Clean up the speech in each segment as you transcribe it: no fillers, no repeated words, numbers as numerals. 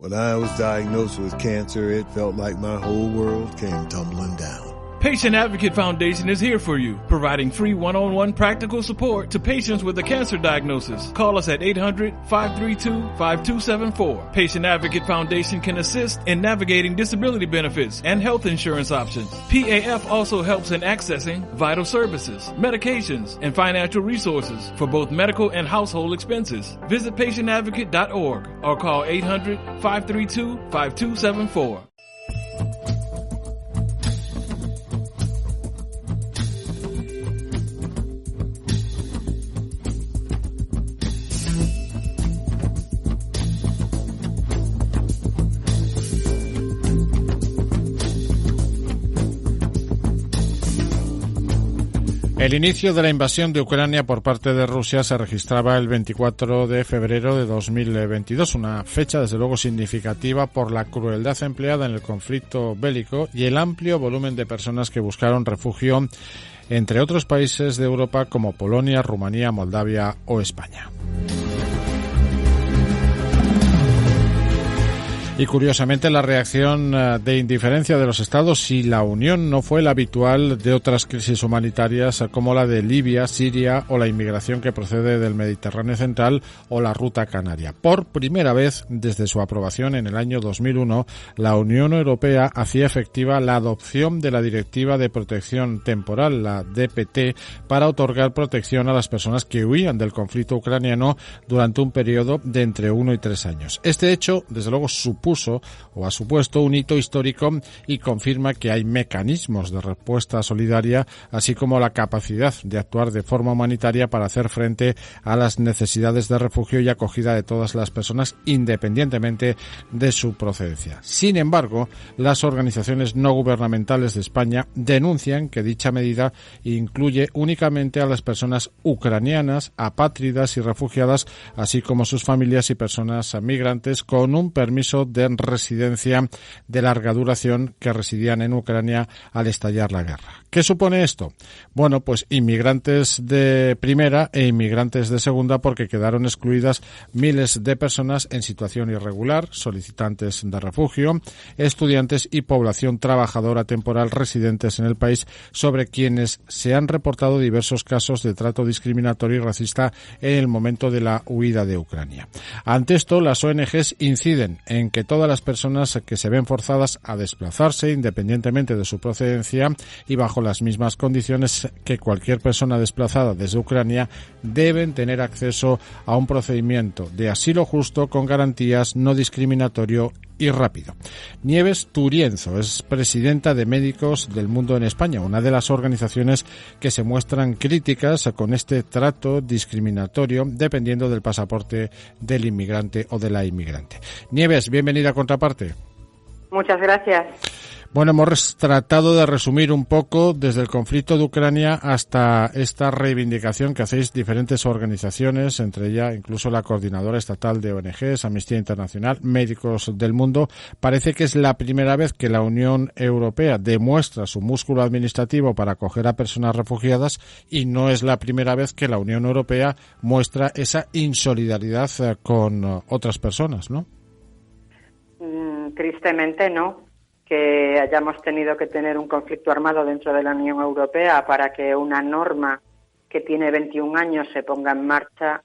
When I was diagnosed with cancer, it felt like my whole world came tumbling down. Patient Advocate Foundation is here for you, providing free one-on-one practical support to patients with a cancer diagnosis. Call us at 800-532-5274. Patient Advocate Foundation can assist in navigating disability benefits and health insurance options. PAF also helps in accessing vital services, medications, and financial resources for both medical and household expenses. Visit patientadvocate.org or call 800-532-5274. El inicio de la invasión de Ucrania por parte de Rusia se registraba el 24 de febrero de 2022, una fecha desde luego significativa por la crueldad empleada en el conflicto bélico y el amplio volumen de personas que buscaron refugio entre otros países de Europa como Polonia, Rumanía, Moldavia o España. Y curiosamente la reacción de indiferencia de los Estados y la Unión no fue la habitual de otras crisis humanitarias como la de Libia, Siria o la inmigración que procede del Mediterráneo central o la ruta canaria. Por primera vez desde su aprobación en el año 2001, la Unión Europea hacía efectiva la adopción de la Directiva de Protección Temporal, la DPT, para otorgar protección a las personas que huían del conflicto ucraniano durante un periodo de entre 1 y 3 años. Este hecho, desde luego, ha supuesto un hito histórico y confirma que hay mecanismos de respuesta solidaria, así como la capacidad de actuar de forma humanitaria para hacer frente a las necesidades de refugio y acogida de todas las personas, independientemente de su procedencia. Sin embargo, las organizaciones no gubernamentales de España denuncian que dicha medida incluye únicamente a las personas ucranianas, apátridas y refugiadas, así como sus familias y personas migrantes con un permiso de residencia de larga duración que residían en Ucrania al estallar la guerra. ¿Qué supone esto? Bueno, pues inmigrantes de primera e inmigrantes de segunda, porque quedaron excluidas miles de personas en situación irregular, solicitantes de refugio, estudiantes y población trabajadora temporal residentes en el país, sobre quienes se han reportado diversos casos de trato discriminatorio y racista en el momento de la huida de Ucrania. Ante esto, las ONGs inciden en que todas las personas que se ven forzadas a desplazarse, independientemente de su procedencia y bajo las mismas condiciones que cualquier persona desplazada desde Ucrania, deben tener acceso a un procedimiento de asilo justo con garantías, no discriminatorio y rápido. Nieves Turienzo es presidenta de Médicos del Mundo en España, una de las organizaciones que se muestran críticas con este trato discriminatorio dependiendo del pasaporte del inmigrante o de la inmigrante. Nieves, bienvenida a Contraparte. Muchas gracias. Bueno, hemos tratado de resumir un poco desde el conflicto de Ucrania hasta esta reivindicación que hacéis diferentes organizaciones, entre ellas incluso la Coordinadora Estatal de ONGs, Amnistía Internacional, Médicos del Mundo. Parece que es la primera vez que la Unión Europea demuestra su músculo administrativo para acoger a personas refugiadas y no es la primera vez que la Unión Europea muestra esa insolidaridad con otras personas, ¿no? Tristemente no. Que hayamos tenido que tener un conflicto armado dentro de la Unión Europea para que una norma que tiene 21 años se ponga en marcha,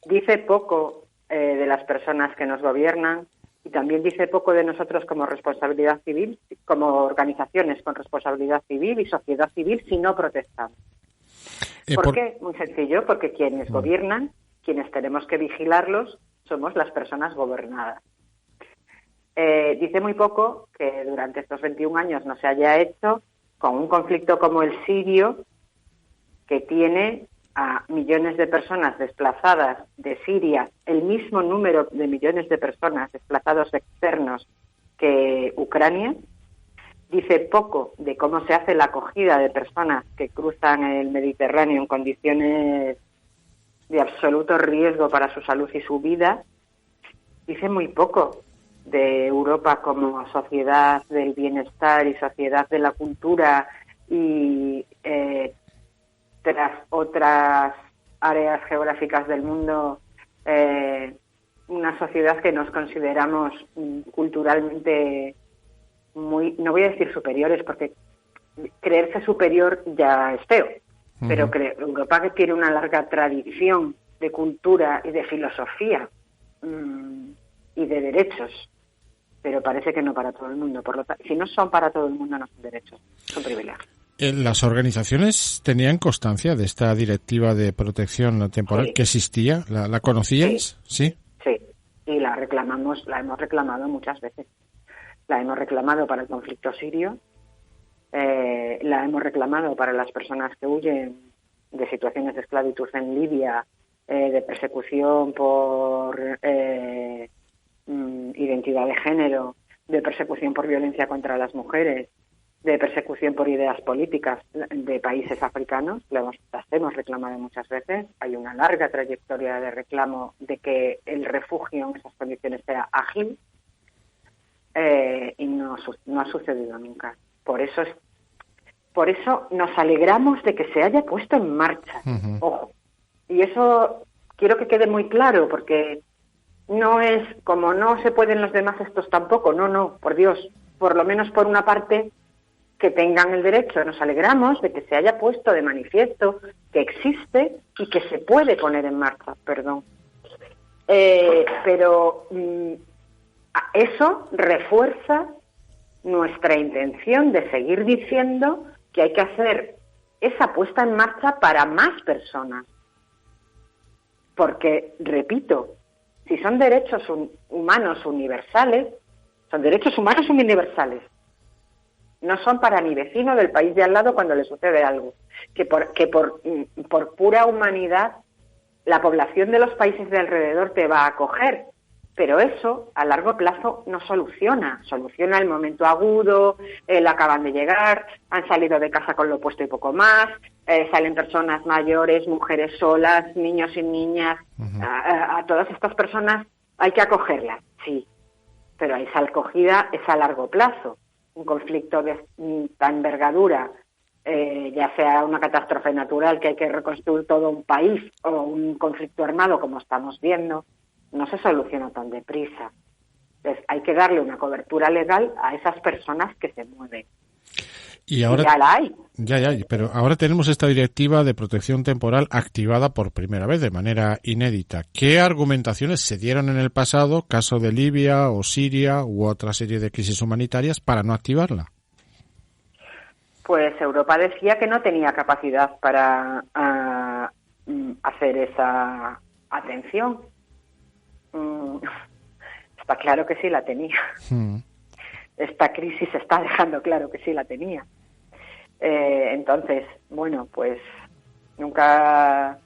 dice poco de las personas que nos gobiernan y también dice poco de nosotros como responsabilidad civil, como organizaciones con responsabilidad civil y sociedad civil si no protestamos. ¿Por qué? Muy sencillo, porque quienes gobiernan, quienes tenemos que vigilarlos, somos las personas gobernadas. Dice muy poco que durante estos 21 años no se haya hecho con un conflicto como el sirio, que tiene a millones de personas desplazadas de Siria, el mismo número de millones de personas desplazados externos que Ucrania. Dice poco de cómo se hace la acogida de personas que cruzan el Mediterráneo en condiciones de absoluto riesgo para su salud y su vida. Dice muy poco de Europa como sociedad del bienestar y sociedad de la cultura y tras otras áreas geográficas del mundo una sociedad que nos consideramos culturalmente muy, no voy a decir superiores, porque creerse superior ya es feo, pero Europa que tiene una larga tradición de cultura y de filosofía y de derechos, pero parece que no para todo el mundo. Si no son para todo el mundo, no son derechos, son privilegios. ¿Las organizaciones tenían constancia de esta directiva de protección temporal que existía? ¿La conocíais? Sí. Sí, y la hemos reclamado muchas veces. La hemos reclamado para el conflicto sirio, la hemos reclamado para las personas que huyen de situaciones de esclavitud en Libia, de persecución por identidad de género, de persecución por violencia contra las mujeres, de persecución por ideas políticas de países africanos. Las hemos reclamado muchas veces. Hay una larga trayectoria de reclamo de que el refugio en esas condiciones sea ágil, y no ha sucedido nunca. Por eso nos alegramos de que se haya puesto en marcha. Ojo. Y eso quiero que quede muy claro, porque no es como no se pueden los demás, estos tampoco. No, por Dios. Por lo menos por una parte, que tengan el derecho. Nos alegramos de que se haya puesto de manifiesto que existe y que se puede poner en marcha. Pero eso refuerza nuestra intención de seguir diciendo que hay que hacer esa puesta en marcha para más personas. Porque, repito, si son derechos humanos universales, son derechos humanos universales. No son para mi vecino del país de al lado cuando le sucede algo. Que por pura humanidad la población de los países de alrededor te va a acoger. Pero eso, a largo plazo, no soluciona. Soluciona el momento agudo, acaban de llegar, han salido de casa con lo puesto y poco más, salen personas mayores, mujeres solas, niños y niñas. A todas estas personas hay que acogerlas, sí. Pero esa acogida es a largo plazo. Un conflicto de esta envergadura, ya sea una catástrofe natural que hay que reconstruir todo un país o un conflicto armado como estamos viendo, no se soluciona tan deprisa. Entonces, hay que darle una cobertura legal a esas personas que se mueven. Y ahora, ya la hay. Ya, pero ahora tenemos esta directiva de protección temporal activada por primera vez de manera inédita. ¿Qué argumentaciones se dieron en el pasado, caso de Libia o Siria u otra serie de crisis humanitarias, para no activarla? Pues Europa decía que no tenía capacidad para hacer esa atención. Está claro que sí la tenía. Esta crisis está dejando claro que sí la tenía. Entonces, bueno, pues nunca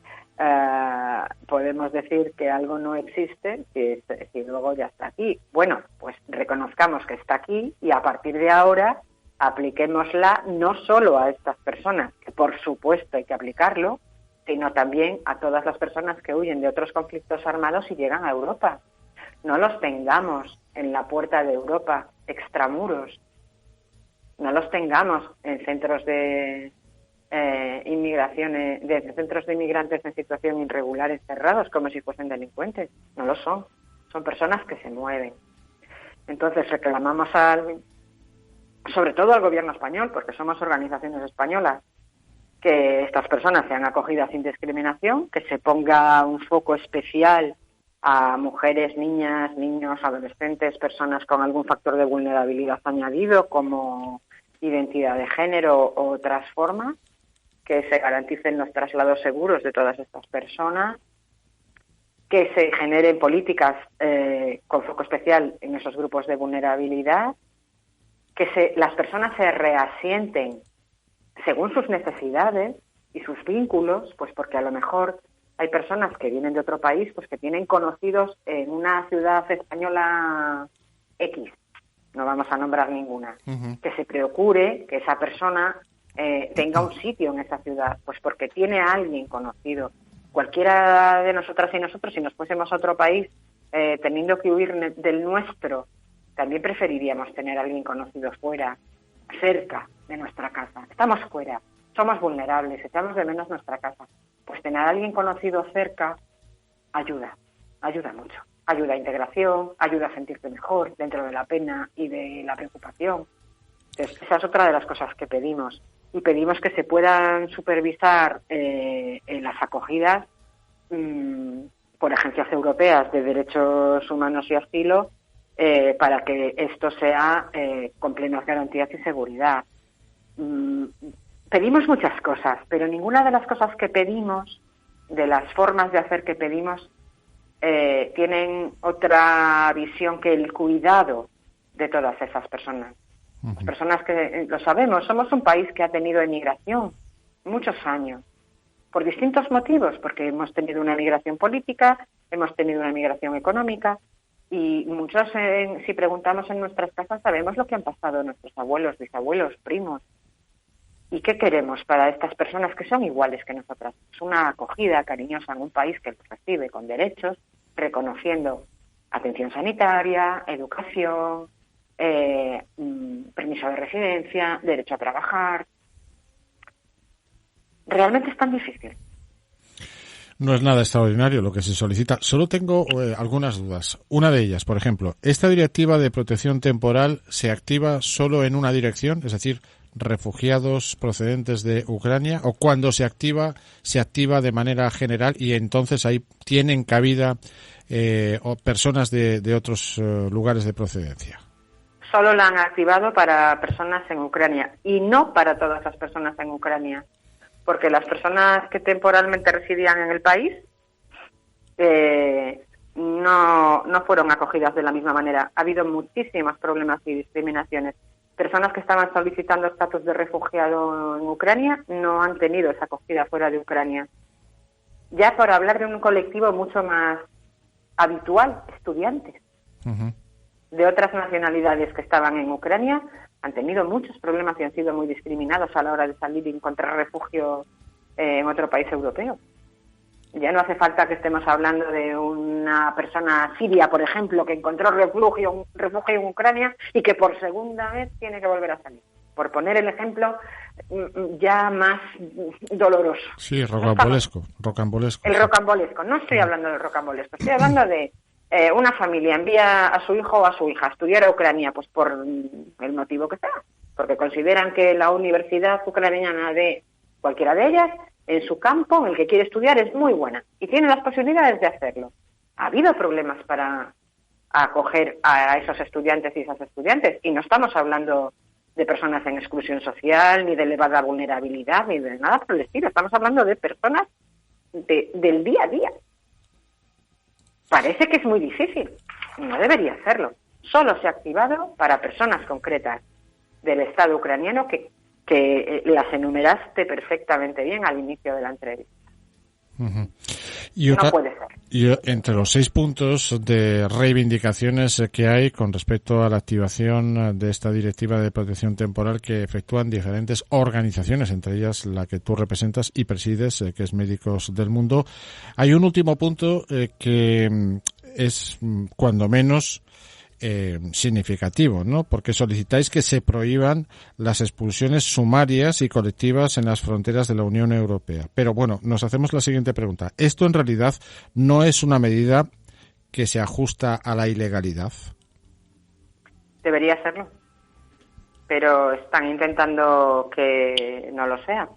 podemos decir que algo no existe y luego ya está aquí. Bueno, pues reconozcamos que está aquí y a partir de ahora apliquémosla no solo a estas personas, que por supuesto hay que aplicarlo, sino también a todas las personas que huyen de otros conflictos armados y llegan a Europa. No los tengamos en la puerta de Europa, extramuros. No los tengamos en centros de centros de inmigrantes en situación irregular encerrados como si fuesen delincuentes. No lo son. Son personas que se mueven. Entonces reclamamos sobre todo al gobierno español, porque somos organizaciones españolas, que estas personas sean acogidas sin discriminación, que se ponga un foco especial a mujeres, niñas, niños, adolescentes, personas con algún factor de vulnerabilidad añadido, como identidad de género o otras formas, que se garanticen los traslados seguros de todas estas personas, que se generen políticas con foco especial en esos grupos de vulnerabilidad, que las personas se reasienten según sus necesidades y sus vínculos, pues porque a lo mejor hay personas que vienen de otro país, pues que tienen conocidos en una ciudad española X, no vamos a nombrar ninguna, que se procure que esa persona tenga un sitio en esa ciudad, pues porque tiene a alguien conocido. Cualquiera de nosotras y nosotros, si nos fuésemos a otro país teniendo que huir del nuestro, también preferiríamos tener a alguien conocido fuera, cerca de nuestra casa. Estamos fuera, somos vulnerables, echamos de menos nuestra casa. Pues tener a alguien conocido cerca ayuda mucho. ayuda a integración, ayuda a sentirte mejor dentro de la pena y de la preocupación. Entonces, esa es otra de las cosas que pedimos. Y pedimos que se puedan supervisar en las acogidas por agencias europeas de derechos humanos y asilo para que esto sea con plenas garantías y seguridad. Pedimos muchas cosas, pero ninguna de las cosas que pedimos, de las formas de hacer que pedimos, tienen otra visión que el cuidado de todas esas personas. Las personas que, lo sabemos, somos un país que ha tenido emigración muchos años, por distintos motivos, porque hemos tenido una emigración política, hemos tenido una emigración económica, y muchos, si preguntamos en nuestras casas, sabemos lo que han pasado nuestros abuelos, bisabuelos, primos. ¿Y qué queremos para estas personas que son iguales que nosotras? Es una acogida cariñosa en un país que los recibe con derechos, reconociendo atención sanitaria, educación, permiso de residencia, derecho a trabajar. Realmente es tan difícil. No es nada extraordinario lo que se solicita. Solo tengo algunas dudas. Una de ellas, por ejemplo, ¿esta directiva de protección temporal se activa solo en una dirección? Es decir, refugiados procedentes de Ucrania, o cuando se activa de manera general y entonces ahí tienen cabida o personas de otros lugares de procedencia. Solo la han activado para personas en Ucrania y no para todas las personas en Ucrania, porque las personas que temporalmente residían en el país no fueron acogidas de la misma manera. Ha habido muchísimos problemas y discriminaciones. Personas que estaban solicitando estatus de refugiado en Ucrania no han tenido esa acogida fuera de Ucrania. Ya por hablar de un colectivo mucho más habitual, estudiantes de otras nacionalidades que estaban en Ucrania, han tenido muchos problemas y han sido muy discriminados a la hora de salir y encontrar refugio en otro país europeo. Ya no hace falta que estemos hablando de una persona siria, por ejemplo, que encontró refugio en Ucrania y que por segunda vez tiene que volver a salir. Por poner el ejemplo ya más doloroso. Sí, rocambolesco. El rocambolesco. No estoy hablando del rocambolesco, estoy hablando de una familia envía a su hijo o a su hija a estudiar a Ucrania, pues por el motivo que sea, porque consideran que la universidad ucraniana de cualquiera de ellas, en su campo, en el que quiere estudiar, es muy buena y tiene las posibilidades de hacerlo. Ha habido problemas para acoger a esos estudiantes y esas estudiantes, y no estamos hablando de personas en exclusión social, ni de elevada vulnerabilidad, ni de nada por el estilo. Estamos hablando de personas del día a día. Parece que es muy difícil. No debería serlo. Solo se ha activado para personas concretas del Estado ucraniano que las enumeraste perfectamente bien al inicio de la entrevista. Y otra, no puede ser. Y entre los 6 puntos de reivindicaciones que hay con respecto a la activación de esta directiva de protección temporal que efectúan diferentes organizaciones, entre ellas la que tú representas y presides, que es Médicos del Mundo, hay un último punto que es cuando menos significativo, ¿no? Porque solicitáis que se prohíban las expulsiones sumarias y colectivas en las fronteras de la Unión Europea. Pero bueno, nos hacemos la siguiente pregunta. ¿Esto en realidad no es una medida que se ajusta a la ilegalidad? Debería serlo, pero están intentando que no lo sea,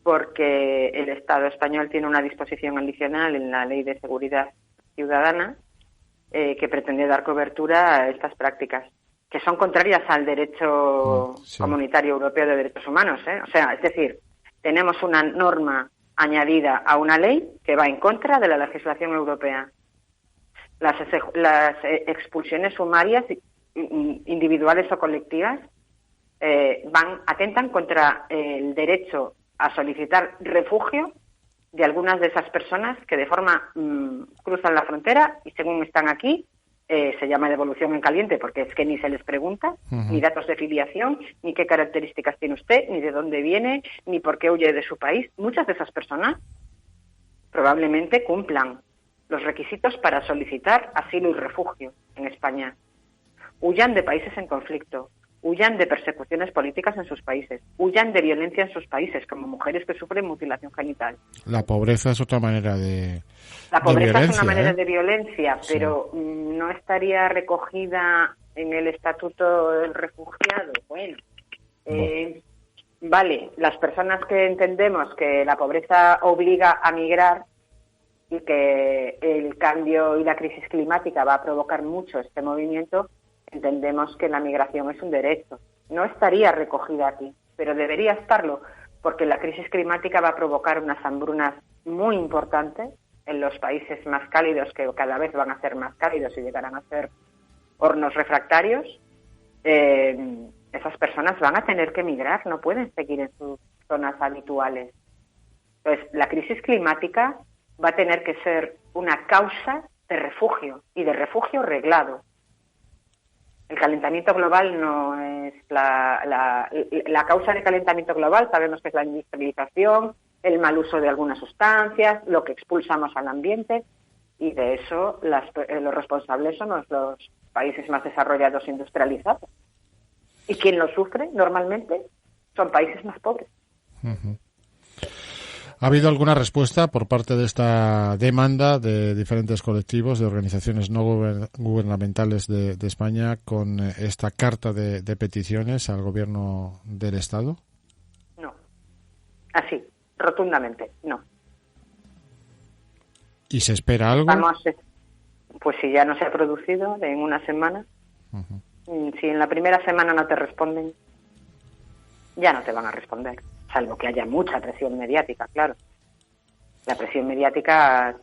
porque el Estado español tiene una disposición adicional en la Ley de Seguridad Ciudadana que pretende dar cobertura a estas prácticas, que son contrarias al derecho comunitario europeo de derechos humanos, O sea, es decir, tenemos una norma añadida a una ley que va en contra de la legislación europea. Las expulsiones sumarias individuales o colectivas atentan contra el derecho a solicitar refugio de algunas de esas personas que de forma cruzan la frontera y según están aquí se llama devolución en caliente, porque es que ni se les pregunta ni datos de filiación, ni qué características tiene usted, ni de dónde viene, ni por qué huye de su país. Muchas de esas personas probablemente cumplan los requisitos para solicitar asilo y refugio en España. Huyan de países en conflicto, huyan de persecuciones políticas en sus países, huyan de violencia en sus países, como mujeres que sufren mutilación genital. La pobreza es otra manera de La pobreza es una manera ¿eh? de violencia, Sí. pero no estaría recogida en el Estatuto del Refugiado. Bueno, vale, las personas que entendemos que la pobreza obliga a migrar y que el cambio y la crisis climática va a provocar mucho este movimiento, entendemos que la migración es un derecho. No estaría recogida aquí, pero debería estarlo, porque la crisis climática va a provocar unas hambrunas muy importantes en los países más cálidos, que cada vez van a ser más cálidos y llegarán a ser hornos refractarios. Esas personas van a tener que migrar, no pueden seguir en sus zonas habituales. Entonces, la crisis climática va a tener que ser una causa de refugio, y de refugio reglado. El calentamiento global no es la causa del calentamiento global, sabemos que es la industrialización, el mal uso de algunas sustancias, lo que expulsamos al ambiente, y de eso los responsables somos los países más desarrollados e industrializados. Y quien lo sufre normalmente son países más pobres. Uh-huh. ¿Ha habido alguna respuesta por parte de esta demanda de diferentes colectivos, de organizaciones no gubernamentales de España con esta carta de peticiones al gobierno del Estado? No. Así, rotundamente, no. ¿Y se espera algo? Pues si ya no se ha producido en una semana, si en la primera semana no te responden, ya no te van a responder. Salvo que haya mucha presión mediática, claro. La presión mediática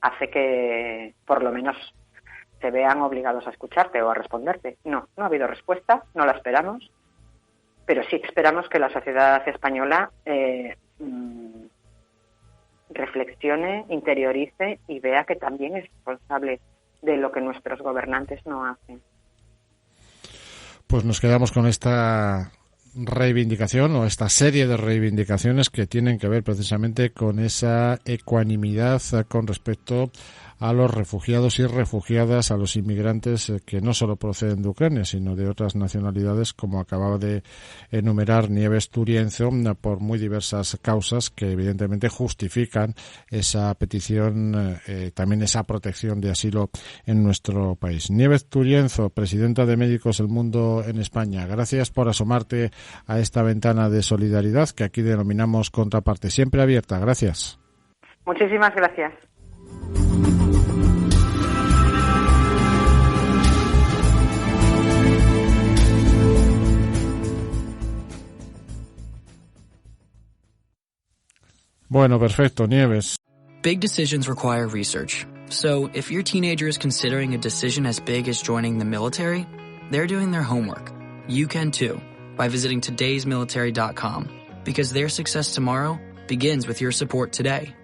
hace que, por lo menos, se vean obligados a escucharte o a responderte. No ha habido respuesta, no la esperamos, pero sí esperamos que la sociedad española reflexione, interiorice y vea que también es responsable de lo que nuestros gobernantes no hacen. Pues nos quedamos con esta reivindicación o esta serie de reivindicaciones que tienen que ver precisamente con esa ecuanimidad con respecto a los refugiados y refugiadas, a los inmigrantes que no solo proceden de Ucrania, sino de otras nacionalidades, como acababa de enumerar Nieves Turienzo, por muy diversas causas que evidentemente justifican esa petición, también esa protección de asilo en nuestro país. Nieves Turienzo, presidenta de Médicos del Mundo en España, gracias por asomarte a esta ventana de solidaridad que aquí denominamos Contraparte. Siempre abierta. Gracias. Muchísimas gracias. Bueno, perfecto, Nieves. Big decisions require research. So, if your teenager is considering a decision as big as joining the military, they're doing their homework. You can too, by visiting todaysmilitary.com, because their success tomorrow begins with your support today.